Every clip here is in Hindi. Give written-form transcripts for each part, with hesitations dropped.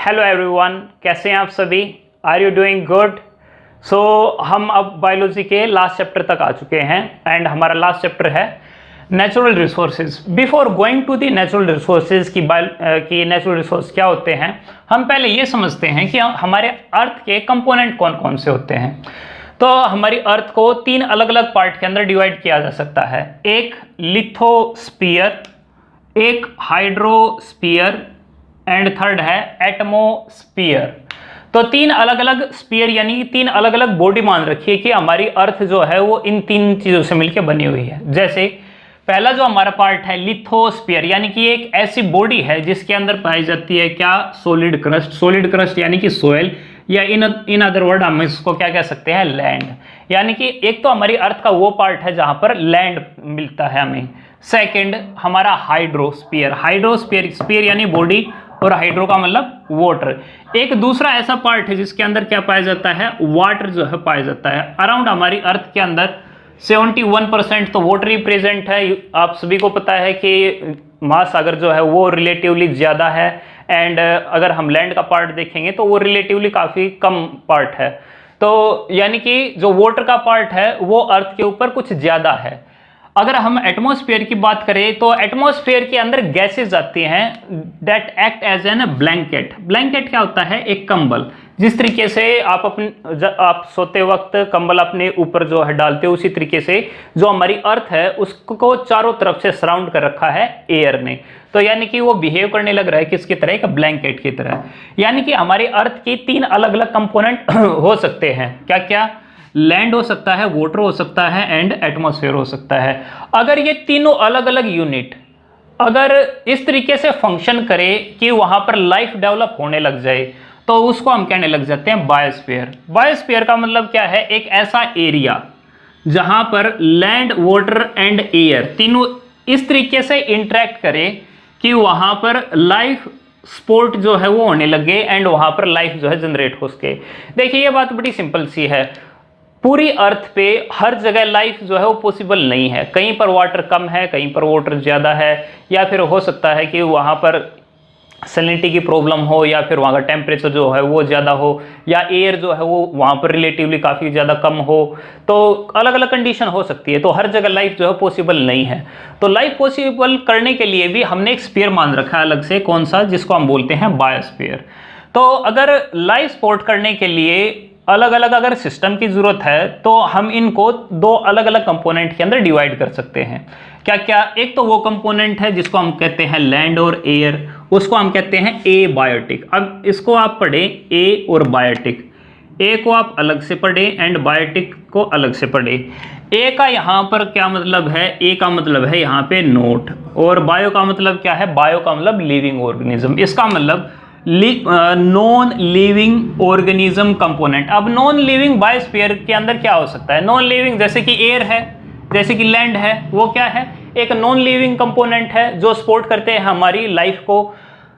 हेलो एवरीवन, कैसे हैं आप सभी? Are you doing good? So हम अब बायोलॉजी के लास्ट चैप्टर तक आ चुके हैं एंड हमारा लास्ट चैप्टर है natural resources. Before going to the natural resources की नेचुरल रिसोर्स क्या होते हैं, हम पहले ये समझते हैं कि हमारे अर्थ के कंपोनेंट कौन कौन से होते हैं। तो हमारी अर्थ को तीन अलग अलग पार्ट के अंदर डिवाइड किया जा सकता है। एक लिथोस्फीयर, एक हाइड्रोस्फीयर एंड थर्ड है एटमोस्फीयर। तो तीन अलग अलग स्फीयर यानी तीन अलग अलग बॉडी मान रखिए कि हमारी अर्थ जो है वो इन तीन चीजों से मिलकर बनी हुई है। जैसे पहला जो हमारा पार्ट है लिथोस्फीयर, यानी कि एक ऐसी बॉडी है जिसके अंदर पाई जाती है क्या, सॉलिड क्रस्ट। सॉलिड क्रस्ट यानी कि सोयल, या इन अदर वर्ड हम इसको क्या कह सकते हैं, लैंड। यानी कि एक तो हमारी अर्थ का वो पार्ट है जहां पर लैंड मिलता है हमें। सेकंड हमारा हाइड्रोस्फीयर, हाइड्रोस्फीयर स्फीयर यानी बॉडी, और हाइड्रो का मतलब वाटर। एक दूसरा ऐसा पार्ट है जिसके अंदर क्या पाया जाता है, वाटर जो है पाया जाता है। अराउंड हमारी अर्थ के अंदर 71% तो वाटर ही प्रेजेंट है। आप सभी को पता है कि महासागर जो है वो रिलेटिवली ज़्यादा है एंड अगर हम लैंड का पार्ट देखेंगे तो वो रिलेटिवली काफ़ी कम पार्ट है। तो यानी कि जो वाटर का पार्ट है वो अर्थ के ऊपर कुछ ज़्यादा है। अगर हम एटमॉस्फेयर की बात करें तो एटमॉस्फेयर के अंदर गैसेस आती हैं that act as an blanket. Blanket क्या होता है, एक कंबल। जिस तरीके से आप सोते वक्त कंबल अपने ऊपर जो है डालते हो, उसी तरीके से जो हमारी अर्थ है उसको चारों तरफ से सराउंड कर रखा है एयर ने। तो यानी कि वो बिहेव करने लग रहा है किसकी तरह, एक ब्लैंकेट की तरह। यानी कि हमारी अर्थ की तीन अलग अलग कंपोनेंट हो सकते हैं। क्या क्या? लैंड हो सकता है, वाटर हो सकता है एंड एटमॉस्फेयर हो सकता है। अगर ये तीनों अलग अलग यूनिट अगर इस तरीके से फंक्शन करे कि वहां पर लाइफ डेवलप होने लग जाए तो उसको हम कहने लग जाते हैं बायोस्फीयर। बायोस्फीयर का मतलब क्या है, एक ऐसा एरिया जहां पर लैंड, वाटर एंड एयर तीनों इस तरीके से इंटरेक्ट करे कि वहां पर लाइफ स्पोर्ट जो है वो होने लगे एंड वहां पर लाइफ जो है जनरेट हो सके। देखिए ये बात बड़ी सिंपल सी है, पूरी अर्थ पे हर जगह लाइफ जो है वो पॉसिबल नहीं है। कहीं पर वाटर कम है, कहीं पर वाटर ज़्यादा है, या फिर हो सकता है कि वहाँ पर सैलिनिटी की प्रॉब्लम हो, या फिर वहाँ का टेम्परेचर जो है वो ज़्यादा हो, या एयर जो है वो वहाँ पर रिलेटिवली काफ़ी ज़्यादा कम हो। तो अलग अलग कंडीशन हो सकती है। तो हर जगह लाइफ जो है पॉसिबल नहीं है। तो लाइफ पॉसिबल करने के लिए भी हमने एक स्फीयर मान रखा है अलग से, कौन सा, जिसको हम बोलते हैं बायोस्फीयर। तो अगर लाइफ सपोर्ट करने के लिए अलग अलग अगर सिस्टम की जरूरत है तो हम इनको दो अलग अलग कंपोनेंट के अंदर डिवाइड कर सकते हैं। क्या क्या? एक तो वो कंपोनेंट है जिसको हम कहते हैं लैंड और एयर, उसको हम कहते हैं ए बायोटिक। अब इसको आप पढ़ें ए और बायोटिक, ए को आप अलग से पढ़ें एंड बायोटिक को अलग से पढ़ें। ए का यहाँ पर क्या मतलब है, ए का मतलब है यहाँ पे नोट, और बायो का मतलब क्या है, बायो का मतलब लिविंग ऑर्गेनिज्म। इसका मतलब नॉन लिविंग ऑर्गेनिज्म कंपोनेंट। अब नॉन लिविंग बायोस्फीयर के अंदर क्या हो सकता है, नॉन लिविंग जैसे कि एयर है, जैसे कि लैंड है, वो क्या है, एक नॉन लिविंग कंपोनेंट है जो सपोर्ट करते हैं हमारी लाइफ को।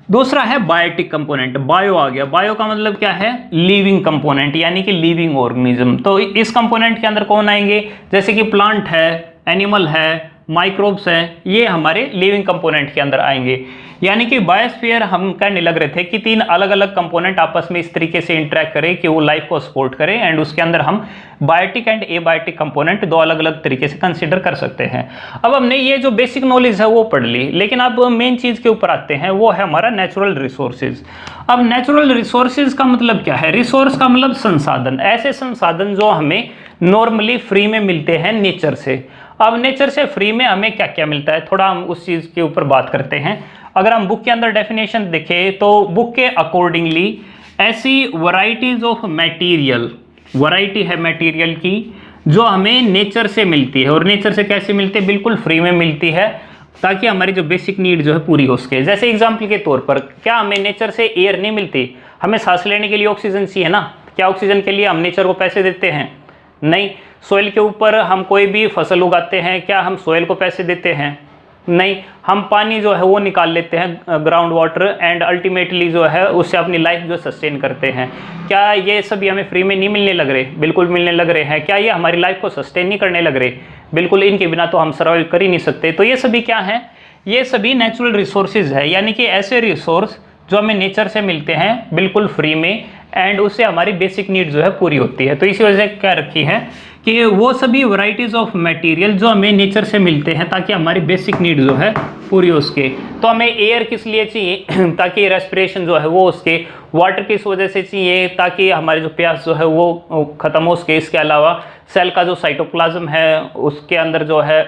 दूसरा है बायोटिक कंपोनेंट, बायो आ गया, बायो का मतलब क्या है, लिविंग कंपोनेंट यानी कि लिविंग ऑर्गेनिज्म। तो इस कंपोनेंट के अंदर कौन आएंगे, जैसे कि प्लांट है, एनिमल है, माइक्रोब्स हैं, ये हमारे लिविंग कंपोनेंट के अंदर आएंगे। यानी कि बायोस्फीयर हम कहने लग रहे थे कि तीन अलग अलग कंपोनेंट आपस में इस तरीके से इंटरेक्ट करें कि वो लाइफ को सपोर्ट करें एंड उसके अंदर हम बायोटिक एंड एबायोटिक कंपोनेंट दो अलग अलग तरीके से कंसीडर कर सकते हैं। अब हमने ये जो बेसिक नॉलेज है वो पढ़ ली, लेकिन अब मेन चीज़ के ऊपर आते हैं, वो है हमारा नेचुरल रिसोर्सेज। अब नेचुरल रिसोर्सेज का मतलब क्या है, रिसोर्स का मतलब संसाधन, ऐसे संसाधन जो हमें नॉर्मली फ्री में मिलते हैं नेचर से। अब नेचर से फ्री में हमें क्या क्या मिलता है, थोड़ा हम उस चीज़ के ऊपर बात करते हैं। अगर हम बुक के अंदर डेफिनेशन देखें तो बुक के अकॉर्डिंगली ऐसी वैरायटीज ऑफ मटेरियल, वैरायटी है मटेरियल की जो हमें नेचर से मिलती है। और नेचर से कैसे मिलती है, बिल्कुल फ्री में मिलती है, ताकि हमारी जो बेसिक नीड जो है पूरी हो सके। जैसे एग्जाम्पल के तौर पर, क्या हमें नेचर से एयर नहीं मिलती, हमें सांस लेने के लिए ऑक्सीजन चाहिए ना। क्या ऑक्सीजन के लिए हम नेचर को पैसे देते हैं? नहीं। सोइल के ऊपर हम कोई भी फसल उगाते हैं, क्या हम सोइल को पैसे देते हैं? नहीं। हम पानी जो है वो निकाल लेते हैं, ग्राउंड वाटर, एंड अल्टीमेटली जो है उससे अपनी लाइफ जो सस्टेन करते हैं। क्या ये सभी हमें फ्री में नहीं मिलने लग रहे? बिल्कुल मिलने लग रहे हैं। क्या ये हमारी लाइफ को सस्टेन नहीं करने लग रहे? बिल्कुल, इनके बिना तो हम सर्वाइव कर ही नहीं सकते। तो ये सभी क्या हैं, ये सभी नेचुरल रिसोर्सेज है, यानी कि ऐसे रिसोर्स जो हमें नेचर से मिलते हैं बिल्कुल फ्री में, एंड उससे हमारी बेसिक नीड जो है पूरी होती है। तो इसी वजह से क्या रखी है कि वो सभी वैरायटीज ऑफ मटेरियल जो हमें नेचर से मिलते हैं ताकि हमारी बेसिक नीड जो है पूरी हो सके। तो हमें एयर किस लिए चाहिए ताकि रेस्पिरेशन जो है वो उसके, वाटर किस वजह से चाहिए ताकि हमारी जो प्यास जो है वो खत्म हो सके। इसके अलावा सेल का जो साइटोप्लाज्म है उसके अंदर जो है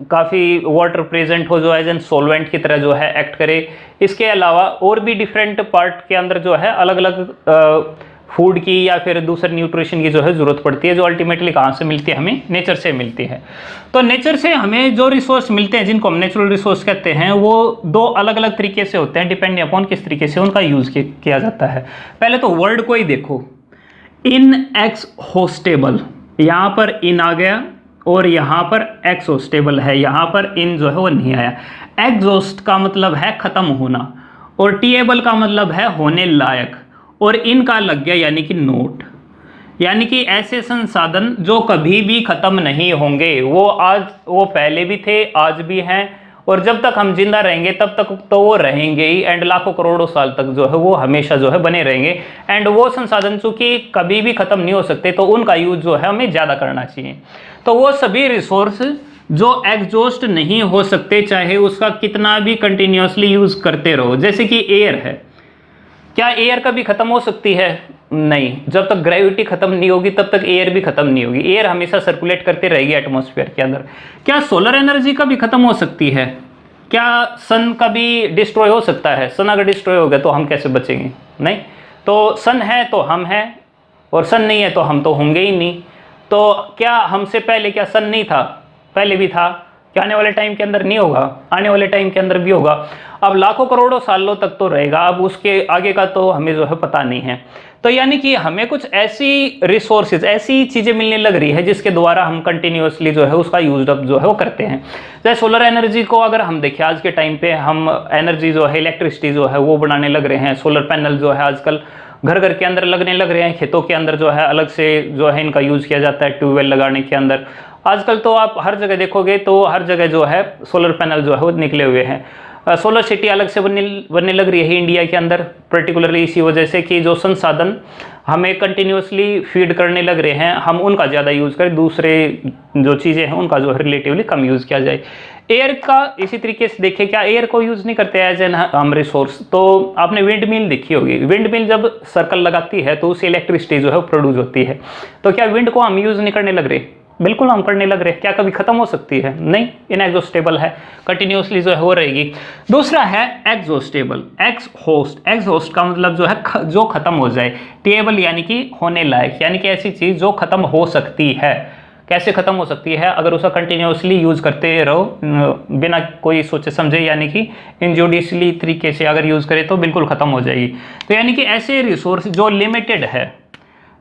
काफ़ी वाटर प्रेजेंट हो जो एज एन सॉल्वेंट की तरह जो है एक्ट करे। इसके अलावा और भी डिफरेंट पार्ट के अंदर जो है अलग अलग फूड की या फिर दूसरे न्यूट्रिशन की जो है ज़रूरत पड़ती है, जो अल्टीमेटली कहाँ से मिलती है, हमें नेचर से मिलती है। तो नेचर से हमें जो रिसोर्स मिलते हैं जिनको हम नेचुरल रिसोर्स कहते हैं वो दो अलग अलग तरीके से होते हैं, डिपेंडिंग अपॉन किस तरीके से उनका यूज़ किया जाता है। पहले तो वर्ड को ही देखो, इनएक्सहॉस्टेबल, यहाँ पर इन आ गया और यहाँ पर एक्सहॉस्टेबल है, यहाँ पर इन जो है वो नहीं आया। एग्जॉस्ट का मतलब है ख़त्म होना और टीएबल का मतलब है होने लायक, और इनका लग गया यानी कि नोट, यानी कि ऐसे संसाधन जो कभी भी ख़त्म नहीं होंगे। वो पहले भी थे, आज भी हैं, और जब तक हम जिंदा रहेंगे तब तक तो वो रहेंगे ही, एंड लाखों करोड़ों साल तक जो है वो हमेशा जो है बने रहेंगे। एंड वो संसाधन चूंकि कभी भी ख़त्म नहीं हो सकते तो उनका यूज जो है हमें ज़्यादा करना चाहिए। तो वो सभी रिसोर्स जो एग्जॉस्ट नहीं हो सकते, चाहे उसका कितना भी कंटिन्यूसली यूज़ करते रहो, जैसे कि एयर है। क्या एयर कभी खत्म हो सकती है? नहीं, जब तक ग्रेविटी खत्म नहीं होगी तब तक एयर भी खत्म नहीं होगी, एयर हमेशा सर्कुलेट करती रहेगी एटमॉस्फेयर के अंदर। क्या सोलर एनर्जी कभी खत्म हो सकती है? क्या सन कभी डिस्ट्रॉय हो सकता है? सन अगर डिस्ट्रॉय हो गया तो हम कैसे बचेंगे? नहीं। तो सन है तो हम हैं, और सन नहीं है तो हम तो होंगे ही नहीं। तो क्या हमसे पहले क्या सन नहीं था? पहले भी था। क्या आने वाले टाइम के अंदर नहीं होगा? आने वाले टाइम के अंदर भी होगा। अब लाखों करोड़ों सालों तक तो रहेगा, अब उसके आगे का तो हमें जो है पता नहीं है। तो यानी कि हमें कुछ ऐसी रिसोर्सेज, ऐसी चीज़ें मिलने लग रही है जिसके द्वारा हम कंटिन्यूसली जो है उसका यूज अप जो है वो करते हैं। जैसे सोलर एनर्जी को अगर हम देखें, आज के टाइम पे हम एनर्जी जो है, इलेक्ट्रिसिटी जो है वो बनाने लग रहे हैं। सोलर पैनल जो है आजकल घर घर के अंदर लगने लग रहे हैं, खेतों के अंदर जो है अलग से जो है इनका यूज़ किया जाता है ट्यूबवेल लगाने के अंदर। आजकल तो आप हर जगह देखोगे तो हर जगह जो है सोलर पैनल जो है वो निकले हुए हैं। सोलर सिटी अलग से बनने लग रही है इंडिया के अंदर, पर्टिकुलरली इसी वजह से कि जो संसाधन हमें कंटिन्यूसली फीड करने लग रहे हैं हम उनका ज़्यादा यूज़ करें, दूसरे जो चीज़ें हैं उनका जो है रिलेटिवली कम यूज़ किया जाए। एयर का इसी तरीके से देखें, क्या एयर को यूज़ नहीं करते एज एन हम रिसोर्स? तो आपने विंड मिल देखी होगी, विंड मिल जब सर्कल लगाती है तो उससे इलेक्ट्रिसिटी जो है प्रोड्यूस होती है। तो क्या विंड को हम यूज़ नहीं करने लग रहे? बिल्कुल हम करने लग रहे हैं। क्या कभी खत्म हो सकती है? नहीं, इनएग्जॉस्टेबल है, कंटिन्यूसली जो है हो रहेगी। दूसरा है एग्जॉस्टेबल, एक्सहोस्ट। एक्सहोस्ट का मतलब जो है जो खत्म हो जाए, टेबल यानी कि होने लायक, यानी कि ऐसी चीज जो खत्म हो सकती है। कैसे खत्म हो सकती है? अगर उसका कंटिन्यूसली यूज करते रहो बिना कोई सोचे समझे, यानी कि इनजुडिशली तरीके से अगर यूज करें तो बिल्कुल खत्म हो जाएगी। तो यानी कि ऐसे रिसोर्स जो लिमिटेड है,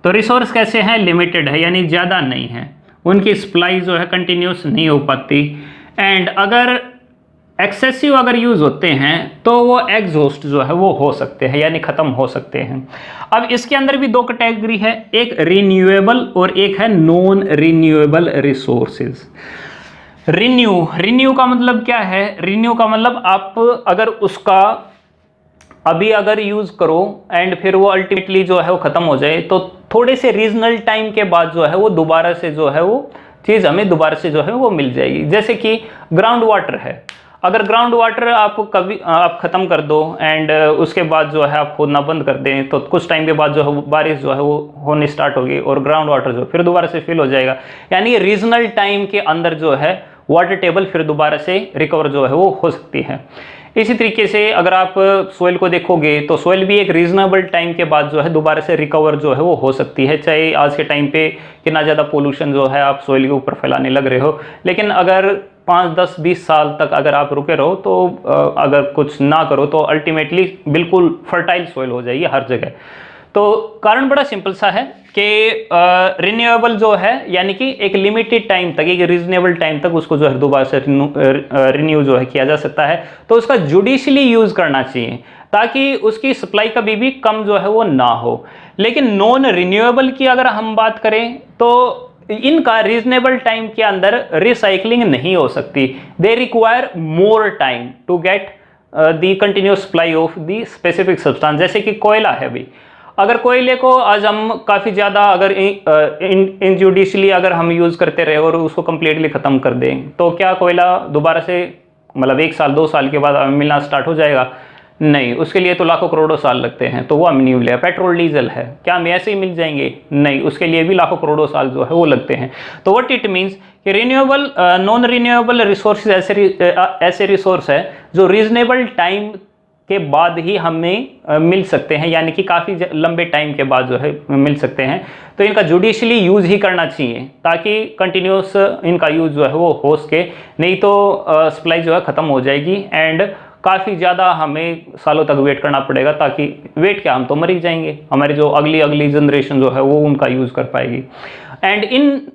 तो रिसोर्स कैसे हैं? लिमिटेड है, यानी ज़्यादा नहीं है, उनकी सप्लाई जो है कंटिन्यूस नहीं हो पाती। एंड अगर एक्सेसिव अगर यूज़ होते हैं तो वो एग्जॉस्ट जो है वो हो सकते हैं, यानी ख़त्म हो सकते हैं। अब इसके अंदर भी दो कैटेगरी है, एक रिन्यूएबल और एक है नॉन रिन्यूएबल रिसोर्सेज। रिन्यू का मतलब क्या है? रिन्यू का मतलब आप अगर उसका अभी अगर यूज़ करो एंड फिर वो अल्टीमेटली जो है वो ख़त्म हो जाए तो थोड़े से रीजनल टाइम के बाद जो है वो दोबारा से जो है वो चीज़ हमें दोबारा से जो है वो मिल जाएगी। जैसे कि ग्राउंड वाटर है, अगर ग्राउंड वाटर आप कभी आप ख़त्म कर दो एंड उसके बाद जो है आप खोदना बंद कर दें तो कुछ टाइम के बाद जो है बारिश जो है वो होने स्टार्ट होगी और ग्राउंड वाटर जो फिर दोबारा से फिल हो जाएगा। यानी रीजनल टाइम के अंदर जो है वाटर टेबल फिर दोबारा से रिकवर जो है वो हो सकती है। इसी तरीके से अगर आप सोइल को देखोगे तो सोइल भी एक रीजनेबल टाइम के बाद जो है दोबारा से रिकवर जो है वो हो सकती है, चाहे आज के टाइम पे कितना ज़्यादा पोल्यूशन जो है आप सोइल के ऊपर फैलाने लग रहे हो। लेकिन अगर 5, 10, 20 साल तक अगर आप रुके रहो तो अगर कुछ ना करो तो अल्टीमेटली बिल्कुल फर्टाइल सोइल हो जाएगी हर जगह। तो कारण बड़ा सिंपल सा है कि रिन्यूएबल जो है यानी कि एक लिमिटेड टाइम तक, एक रीजनेबल टाइम तक उसको जो है दोबारा से रिन्यू जो है किया जा सकता है। तो उसका जुडिशली यूज करना चाहिए ताकि उसकी सप्लाई कभी भी कम जो है वो ना हो। लेकिन नॉन रिन्यूएबल की अगर हम बात करें तो इनका रीजनेबल टाइम के अंदर रिसाइकलिंग नहीं हो सकती। They require more time to get the continuous supply of the specific substance. जैसे कि कोयला है भाई, अगर कोयले को आज हम काफ़ी ज़्यादा अगर इनजुडिशली अगर हम यूज़ करते रहे और उसको कम्प्लीटली ख़त्म कर दें, तो क्या कोयला दोबारा से मतलब 1 साल 2 साल के बाद हमें मिलना स्टार्ट हो जाएगा? नहीं, उसके लिए तो लाखों करोड़ों साल लगते हैं। तो वो हमें नहीं मिलेगा। पेट्रोल डीजल है, क्या हमें ऐसे ही मिल जाएंगे? नहीं, उसके लिए भी लाखों करोड़ों साल जो है वो लगते हैं। तो व्हाट इट मीन्स कि रिन्यूएबल नॉन रिन्यूएबल रिसोर्स ऐसे रिसोर्स है जो रीजनेबल टाइम के बाद ही हमें मिल सकते हैं, यानी कि काफ़ी लंबे टाइम के बाद जो है मिल सकते हैं। तो इनका जुडिशली यूज़ ही करना चाहिए ताकि कंटिन्यूस इनका यूज़ जो है वो हो सके, नहीं तो सप्लाई जो है ख़त्म हो जाएगी एंड काफ़ी ज़्यादा हमें सालों तक वेट करना पड़ेगा। ताकि वेट क्या, हम तो मर ही जाएंगे, हमारी जो अगली जनरेशन जो है वो उनका यूज़ कर पाएगी। एंड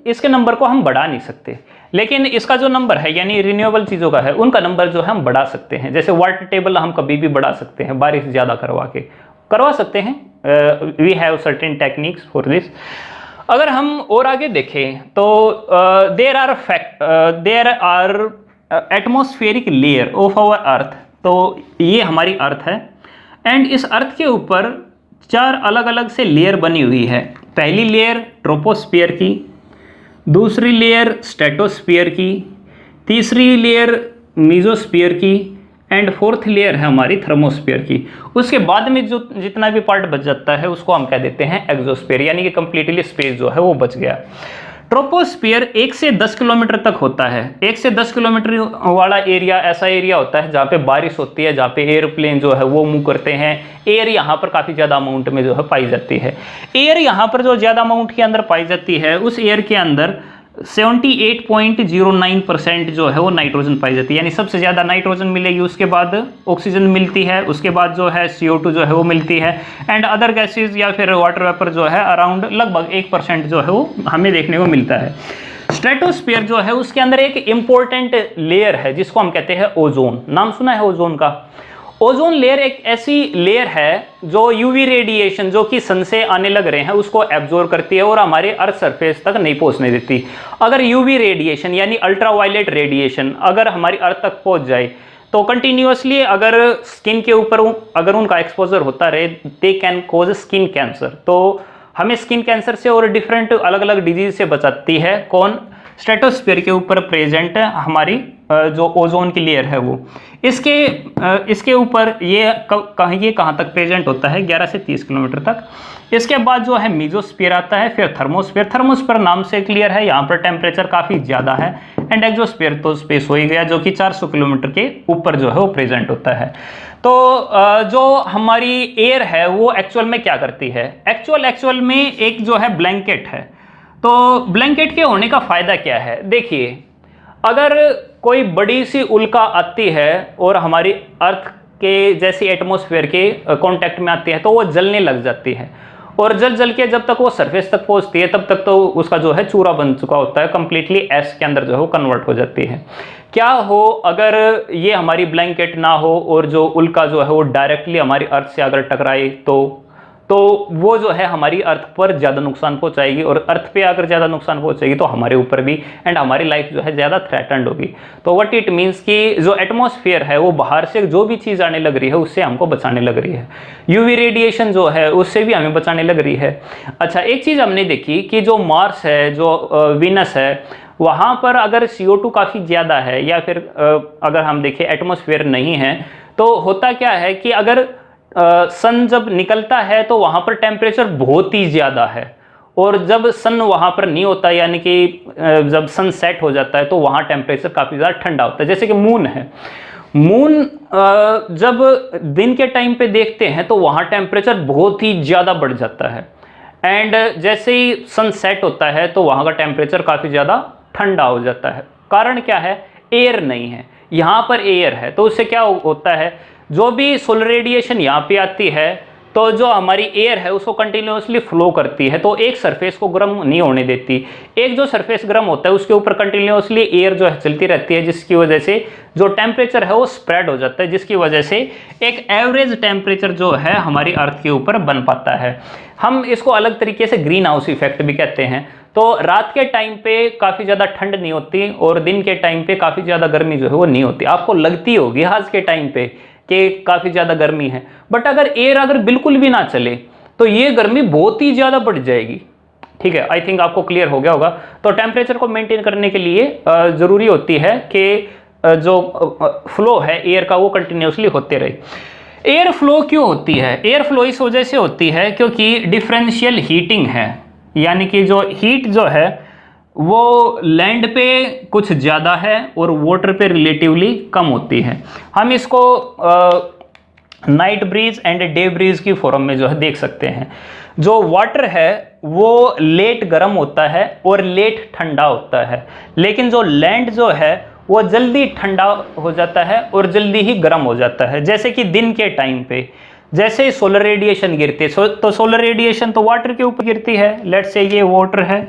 इसके नंबर को हम बढ़ा नहीं सकते, लेकिन इसका जो नंबर है यानी रिन्यूएबल चीज़ों का है, उनका नंबर जो है हम बढ़ा सकते हैं। जैसे वाटर टेबल हम कभी भी बढ़ा सकते हैं, बारिश ज़्यादा करवा सकते हैं। We have certain techniques for this. अगर हम और आगे देखें तो there are atmospheric layer of our earth. तो ये हमारी अर्थ है एंड इस अर्थ के ऊपर 4 अलग अलग से लेयर बनी हुई है। पहली लेयर ट्रोपोस्फियर की, दूसरी लेयर स्ट्रेटोस्फियर की, तीसरी लेयर मीजोस्फियर की एंड फोर्थ लेयर है हमारी थर्मोस्फियर की। उसके बाद में जो जितना भी पार्ट बच जाता है उसको हम कह देते हैं एक्सोस्फियर, यानी कि कंप्लीटली स्पेस जो है वो बच गया। ट्रोपोस्फियर 1 से 10 किलोमीटर तक होता है। 1 से 10 किलोमीटर वाला एरिया ऐसा एरिया होता है जहाँ पे बारिश होती है, जहाँ पे एयरप्लेन जो है वो मूव करते हैं। एयर यहाँ पर काफ़ी ज़्यादा अमाउंट में जो है पाई जाती है। एयर यहाँ पर जो ज़्यादा अमाउंट के अंदर पाई जाती है, उस एयर के अंदर 78.09% जो है वो नाइट्रोजन पाई जाती है, यानी सबसे ज़्यादा नाइट्रोजन मिलेगी, उसके बाद ऑक्सीजन मिलती है, उसके बाद जो है CO2 जो है वो मिलती है एंड अदर गैसेज या फिर वाटर वेपर जो है अराउंड लगभग 1% जो है वो हमें देखने को मिलता है। स्ट्रेटोस्फीयर जो है उसके अंदर एक इम्पोर्टेंट लेयर है जिसको हम कहते हैं ओजोन। नाम सुना है ओजोन का? ओजोन लेयर एक ऐसी लेयर है जो यूवी रेडिएशन जो कि सन से आने लग रहे हैं उसको एब्जॉर्ब करती है और हमारे अर्थ सरफेस तक नहीं पहुंचने देती। अगर यूवी रेडिएशन यानी अल्ट्रावायलेट रेडिएशन अगर हमारी अर्थ तक पहुंच जाए तो कंटिन्यूअसली अगर स्किन के ऊपर अगर उनका एक्सपोजर होता रहे, they can cause skin cancer. तो हमें स्किन कैंसर से और डिफरेंट अलग अलग डिजीज से बचाती है कौन? स्ट्रेटोस्फीयर के ऊपर प्रेजेंट हमारी जो ओजोन की लेयर है वो। इसके ऊपर ये कहाँ तक प्रेजेंट होता है? 11 से 30 किलोमीटर तक। इसके बाद जो है मीजोस्फीयर आता है, फिर थर्मोस्फीयर। थर्मोस्फीयर नाम से क्लियर है, यहाँ पर टेम्परेचर काफ़ी ज़्यादा है। एंड एक्सोस्फीयर तो स्पेस हो ही गया जो कि 400 किलोमीटर के ऊपर जो है वो प्रेजेंट होता है। तो जो हमारी एयर है वो एक्चुअल में क्या करती है? एक्चुअल में एक जो है ब्लैंकेट है। तो ब्लैंकेट के होने का फ़ायदा क्या है? देखिए, अगर कोई बड़ी सी उल्का आती है और हमारी अर्थ के जैसी एटमॉस्फेयर के कांटेक्ट में आती है तो वो जलने लग जाती है और जल के जब तक वो सरफेस तक पहुंचती है तब तक तो उसका जो है चूरा बन चुका होता है, कंप्लीटली ऐश के अंदर जो है वो कन्वर्ट हो जाती है। क्या हो अगर ये हमारी ब्लैंकेट ना हो और जो उल्का जो है वो डायरेक्टली हमारी अर्थ से अगर टकराए तो वो जो है हमारी अर्थ पर ज़्यादा नुकसान पहुंचाएगी और अर्थ पे अगर ज़्यादा नुकसान पहुंचाएगी तो हमारे ऊपर भी एंड हमारी लाइफ जो है ज़्यादा थ्रेटन्ड होगी। तो व्हाट इट मीन्स कि जो एटमॉस्फेयर है वो बाहर से जो भी चीज़ आने लग रही है उससे हमको बचाने लग रही है। यूवी रेडिएशन जो है उससे भी हमें बचाने लग रही है। अच्छा, एक चीज़ हमने देखी कि जो मार्स है, जो वीनस है, वहाँ पर अगर CO2 काफ़ी ज़्यादा है या फिर अगर हम देखें एटमॉस्फेयर नहीं है तो होता क्या है कि अगर सन जब निकलता है तो वहाँ पर टेम्परेचर बहुत ही ज़्यादा है और जब सन वहाँ पर नहीं होता यानी कि जब सन सेट हो जाता है तो वहाँ टेम्परेचर काफ़ी ज़्यादा ठंडा होता है। जैसे कि मून है, मून जब दिन के टाइम पे देखते हैं तो वहाँ टेम्परेचर बहुत ही ज़्यादा बढ़ जाता है एंड जैसे ही सन सेट होता है तो वहाँ का टेम्परेचर काफ़ी ज़्यादा ठंडा हो जाता है। कारण क्या है? एयर नहीं है, यहाँ पर एयर है। तो उससे क्या होता है, जो भी सोलर रेडिएशन यहाँ पे आती है तो जो हमारी एयर है उसको कंटिन्यूअसली फ्लो करती है, तो एक सरफेस को गर्म नहीं होने देती। एक जो सरफेस गर्म होता है उसके ऊपर कंटिन्यूअसली एयर जो है चलती रहती है, जिसकी वजह से जो टेम्परेचर है वो स्प्रेड हो जाता है, जिसकी वजह से एक एवरेज टेम्परेचर जो है हमारी अर्थ के ऊपर बन पाता है। हम इसको अलग तरीके से ग्रीन हाउस इफेक्ट भी कहते हैं। तो रात के टाइम पे काफ़ी ज़्यादा ठंड नहीं होती और दिन के टाइम पे काफ़ी ज़्यादा गर्मी जो है वो नहीं होती। आपको लगती होगी आज के टाइम पे कि काफ़ी ज़्यादा गर्मी है, बट अगर एयर अगर बिल्कुल भी ना चले तो ये गर्मी बहुत ही ज़्यादा बढ़ जाएगी। ठीक है, आई थिंक आपको क्लियर हो गया होगा। तो टेम्परेचर को मेंटेन करने के लिए ज़रूरी होती है कि जो फ्लो है एयर का वो कंटिन्यूसली होते रहे। एयर फ्लो क्यों होती है? एयर फ्लो इस वजह से होती है क्योंकि डिफरेंशियल हीटिंग है, यानी कि जो हीट जो है वो लैंड पे कुछ ज़्यादा है और वाटर पे रिलेटिवली कम होती है। हम इसको night breeze and day breeze की फॉर्म में जो है देख सकते हैं। जो वाटर है वो लेट गर्म होता है और लेट ठंडा होता है, लेकिन जो लैंड जो है वो जल्दी ठंडा हो जाता है और जल्दी ही गर्म हो जाता है। जैसे कि दिन के टाइम पे जैसे ही सोलर रेडिएशन गिरती है, तो सोलर रेडिएशन तो वाटर के ऊपर गिरती है। लेट्स से ये वाटर है,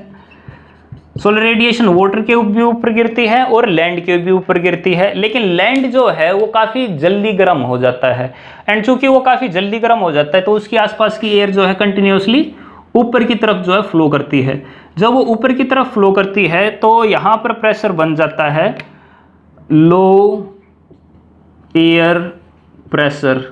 सोलर रेडिएशन वाटर के भी ऊपर गिरती है और लैंड के भी ऊपर गिरती है, लेकिन लैंड जो है वो काफ़ी जल्दी गर्म हो जाता है। एंड चूंकि वो काफ़ी जल्दी गर्म हो जाता है तो उसके आसपास की एयर जो है कंटिन्यूसली ऊपर की तरफ जो है फ्लो करती है। जब वो ऊपर की तरफ फ्लो करती है तो यहाँ पर प्रेशर बन जाता है लो एयर प्रेशर,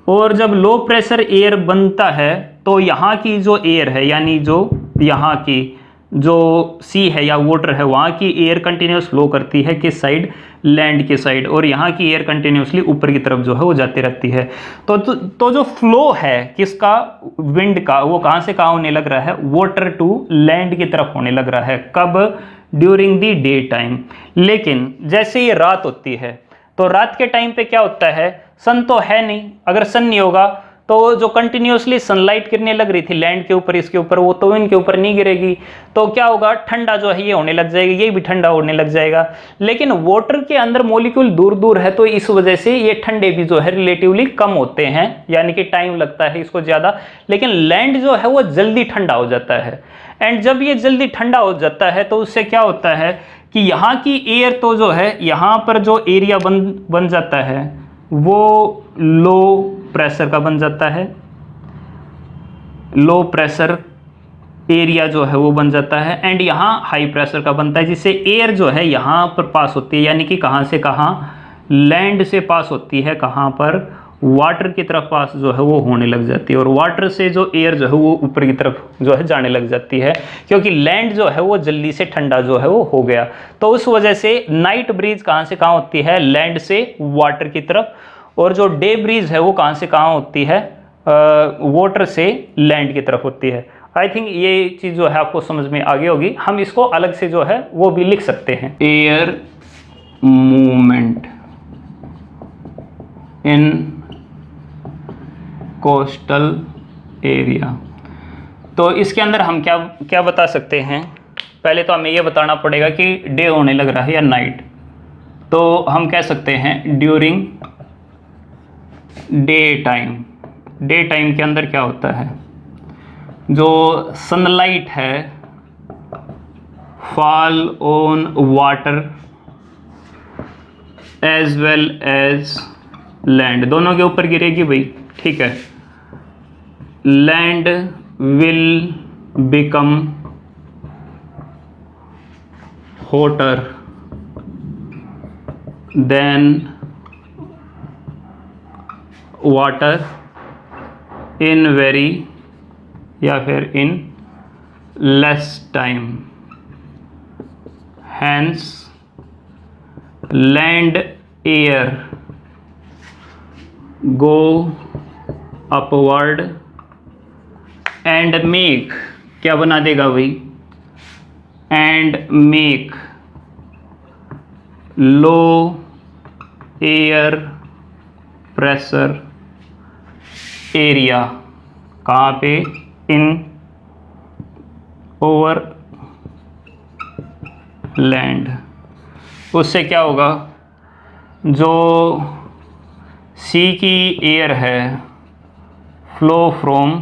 और जब लो प्रेशर एयर बनता है तो यहाँ की जो एयर है, यानी जो यहाँ की जो सी है या वाटर है, वहाँ की एयर कंटिन्यूस फ्लो करती है किस साइड? लैंड के साइड, और यहाँ की एयर कंटिन्यूसली ऊपर की तरफ जो है वो जाती रहती है। तो जो फ्लो है किसका? विंड का, वो कहाँ से कहाँ होने लग रहा है? वाटर टू लैंड की तरफ होने लग रहा है। कब? During the day time. लेकिन जैसे ये रात होती है तो रात के टाइम पे क्या होता है? सन तो है नहीं, अगर सन नहीं होगा तो जो कंटिन्यूसली सनलाइट गिरने लग रही थी लैंड के ऊपर, इसके ऊपर, वो तो इनके ऊपर नहीं गिरेगी। तो क्या होगा? ठंडा जो है ये होने लग जाएगा, ये भी ठंडा होने लग जाएगा। लेकिन वाटर के अंदर मॉलिक्यूल दूर दूर है तो इस वजह से ये ठंडे भी जो है रिलेटिवली कम होते हैं, यानी कि टाइम लगता है इसको ज़्यादा। लेकिन लैंड जो है वो जल्दी ठंडा हो जाता है। एंड जब ये जल्दी ठंडा हो जाता है तो उससे क्या होता है कि यहाँ की एयर तो जो है यहाँ पर जो एरिया बन जाता है वो लो प्रेशर का बन जाता है। लो प्रेशर एरिया जो है वो बन जाता है एंड यहाँ हाई प्रेशर का बनता है, जिससे एयर जो है यहाँ पर पास होती है, यानी कि कहाँ से कहाँ? लैंड से पास होती है, कहाँ पर? वाटर की तरफ पास जो है वो होने लग जाती है, और वाटर से जो एयर जो है वो ऊपर की तरफ जो है जाने लग जाती है, क्योंकि लैंड जो है वो जल्दी से ठंडा जो है वो हो गया। तो उस वजह से नाइट ब्रीज कहाँ से कहाँ होती है? लैंड से वाटर की तरफ, और जो डे ब्रीज है वो कहाँ से कहाँ होती है? वाटर से लैंड की तरफ होती है। आई थिंक ये चीज़ जो है आपको समझ में आ गई होगी। हम इसको अलग से जो है वो भी लिख सकते हैं, air movement in coastal area. तो इसके अंदर हम क्या क्या बता सकते हैं? पहले तो हमें ये बताना पड़ेगा कि डे होने लग रहा है या नाइट। तो हम कह सकते हैं during day time. Day time के अंदर क्या होता है? जो सनलाइट है fall on water as well as land, दोनों के ऊपर गिरेगी भाई, ठीक है। Land will become hotter than water in very या फिर in less time, hence land air go upward and make, क्या बना देगा भाई? And make low air pressure area, कहाँ पे? In over land. उससे क्या होगा? जो सी की एयर है फ्लो फ्रॉम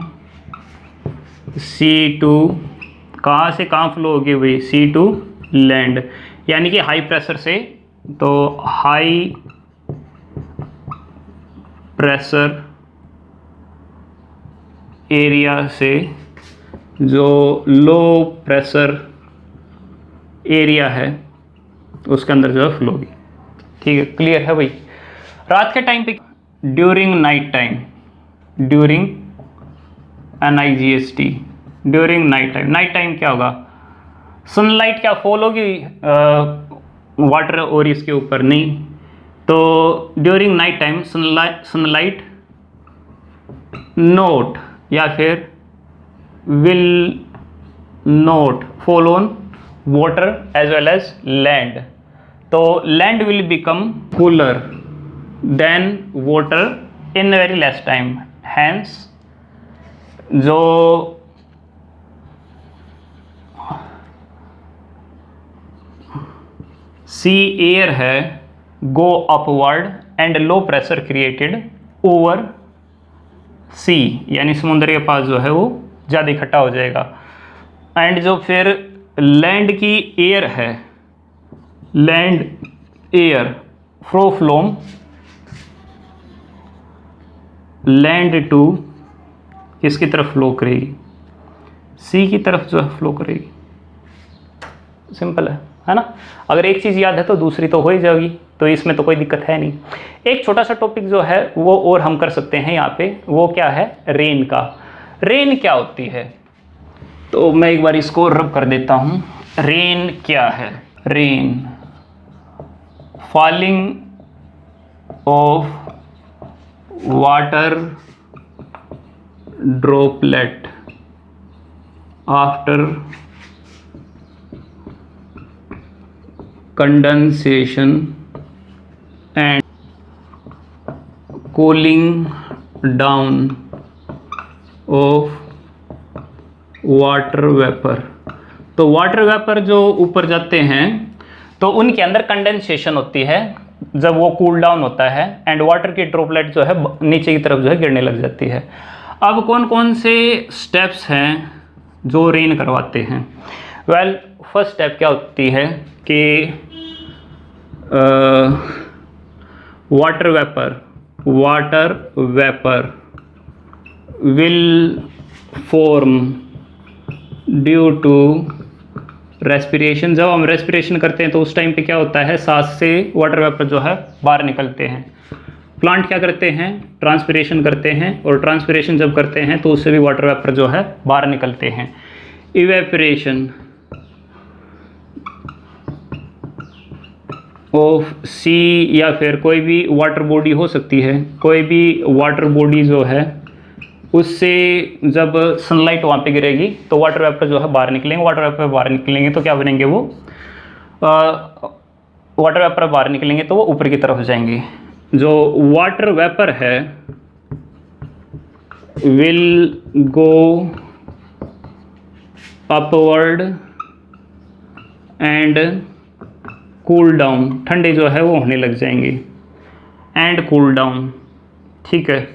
सी टू, कहाँ से कहाँ फ्लो होगी भाई? सी टू लैंड, यानी कि हाई प्रेशर से। तो हाई प्रेशर एरिया से जो लो प्रेशर एरिया है उसके अंदर जो है फ्लो होगी। ठीक है, क्लियर है भाई? रात के टाइम पे during night time, during NIGST, during night time. Night time क्या होगा? सनलाइट क्या फॉल होगी वाटर और इसके ऊपर? नहीं। तो during night time sunlight not या फिर will not fall on water as well as land. तो land will become cooler than water in very less time. Hence जो सी एयर है go upward and low pressure created over sea, यानी समुद्र के पास जो है वो ज़्यादा इकट्ठा हो जाएगा। एंड जो फिर लैंड की एयर है, land air flow from land to किसकी तरफ फ्लो करेगी? सी की तरफ जो है फ्लो करेगी। सिंपल है ना? अगर एक चीज़ याद है तो दूसरी तो हो ही जाएगी, तो इसमें तो कोई दिक्कत है नहीं। एक छोटा सा टॉपिक जो है वो और हम कर सकते हैं यहाँ पे, वो क्या है? रेन का। रेन क्या होती है? तो मैं एक बार इसको रब कर देता हूँ। रेन क्या है? Rain falling of water droplet after condensation and cooling down of water vapor। तो वाटर वेपर जो ऊपर जाते हैं तो उनके अंदर कंडेंसेशन होती है जब वो कूल डाउन होता है, एंड वाटर की ड्रॉपलेट जो है नीचे की तरफ जो है गिरने लग जाती है। अब कौन कौन से स्टेप्स हैं जो रेन करवाते हैं? वेल, फर्स्ट स्टेप क्या होती है कि water vapour will form due to respiration. जब हम रेस्पिरेशन करते हैं तो उस टाइम पे क्या होता है? सांस से वाटर वेपर जो है बाहर निकलते हैं। प्लांट क्या करते हैं? ट्रांसपिरेशन करते हैं, और ट्रांसपिरेशन जब करते हैं तो उससे भी वाटर वेपर जो है बाहर निकलते हैं। इवेपोरेशन ऑफ सी या फिर कोई भी वाटर बॉडी हो सकती है, कोई भी वाटर बॉडी जो है उससे जब सनलाइट वहाँ पे गिरेगी तो वाटर वेपर जो है बाहर निकलेंगे। वाटर वेपर बाहर निकलेंगे तो क्या बनेंगे? वो वाटर वेपर बाहर निकलेंगे तो वो ऊपर की तरफ जाएंगे। जो वाटर वेपर है will go upward and cool down, ठंडे जो है वो होने लग जाएंगे, एंड कूल डाउन। ठीक है।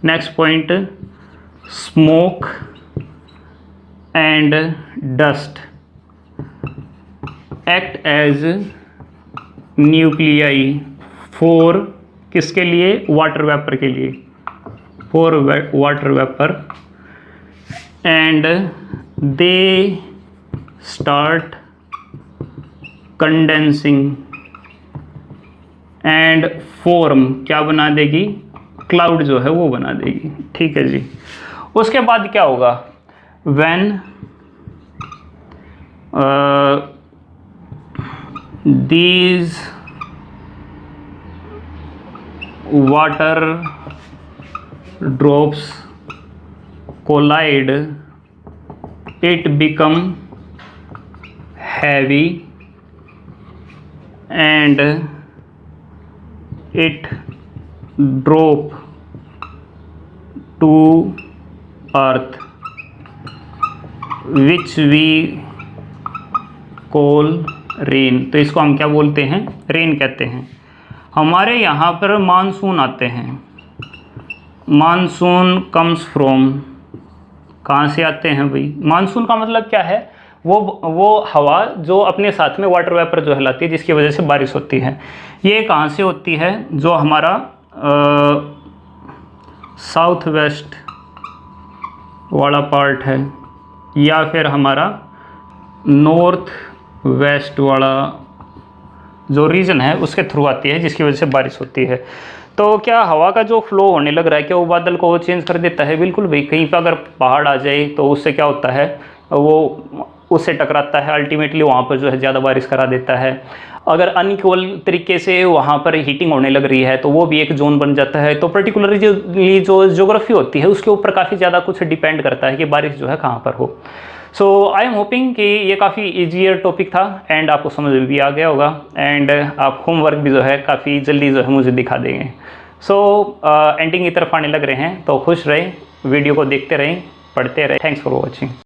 Next point, smoke and dust act as nuclei for किसके लिए? वाटर वेपर के लिए, for water vapour, and they start condensing and form क्या बना देगी? क्लाउड जो है वो बना देगी। ठीक है जी। उसके बाद क्या होगा? When these water drops collide it become heavy and it drop to earth which we call rain। तो इसको हम क्या बोलते हैं? रेन कहते हैं। हमारे यहाँ पर मानसून आते हैं। मानसून कम्स फ्रॉम, कहाँ से आते हैं भाई? मानसून का मतलब क्या है? वो हवा जो अपने साथ में वाटर वेपर जो है लाती है, जिसकी वजह से बारिश होती है। ये कहाँ से होती है? जो हमारा साउथ वेस्ट वाला पार्ट है, या फिर हमारा नॉर्थ वेस्ट वाला जो रीजन है उसके थ्रू आती है, जिसकी वजह से बारिश होती है। तो क्या हवा का जो फ्लो होने लग रहा है, क्या वो बादल को चेंज कर देता है? बिल्कुल भाई, कहीं पर अगर पहाड़ आ जाए तो उससे क्या होता है, वो उससे टकराता है, अल्टीमेटली वहाँ पर जो है ज़्यादा बारिश करा देता है। अगर अनइक्वल तरीके से वहाँ पर हीटिंग होने लग रही है तो वो भी एक जोन बन जाता है। तो पर्टिकुलरली जो ज्योग्राफी होती है उसके ऊपर काफ़ी ज़्यादा कुछ डिपेंड करता है कि बारिश जो है कहाँ पर हो। सो आई एम होपिंग कि ये काफ़ी ईजियर टॉपिक था एंड आपको समझ में भी आ गया होगा, एंड आप होमवर्क भी जो है काफ़ी जल्दी जो है मुझे दिखा देंगे। सो एंडिंग की तरफ आने लग रहे हैं, तो खुश रहें, वीडियो को देखते रहें, पढ़ते रहें। Thanks for watching.